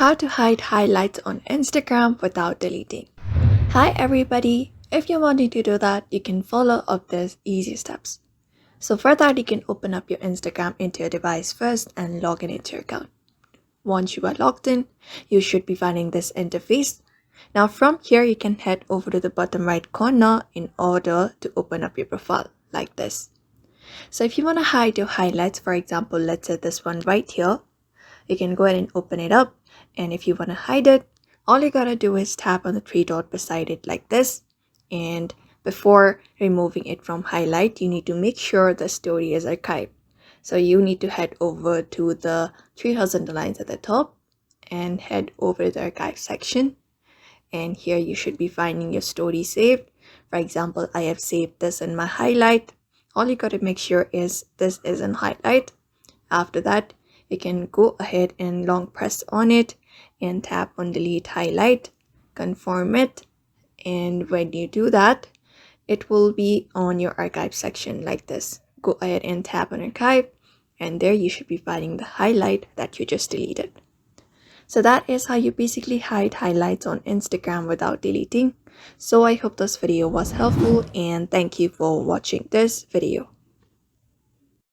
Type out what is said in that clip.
How to hide highlights on Instagram without deleting. Hi everybody! If you're wanting to do that, you can follow up these easy steps. So for that, you can open up your Instagram into your device first and log in into your account. Once you are logged in, you should be finding this interface. Now from here, you can head over to the bottom right corner in order to open up your profile like this. So if you want to hide your highlights, for example, let's say this one right here, you can go ahead and open it up. And if you want to hide it, all you gotta do is tap on the three dot beside it like this. And before removing it from highlight, you need to make sure the story is archived. So you need to head over to the 3000 lines at the top and head over to the archive section. And here you should be finding your story saved. For example, I have saved this in my highlight. All you gotta make sure is this is in highlight. After that, you can go ahead and long press on it and tap on delete highlight, confirm it, and when you do that, it will be on your archive section like this. Go ahead and tap on archive, and there you should be finding the highlight that you just deleted. So that is how you basically hide highlights on Instagram without deleting. So I hope this video was helpful, and thank you for watching this video.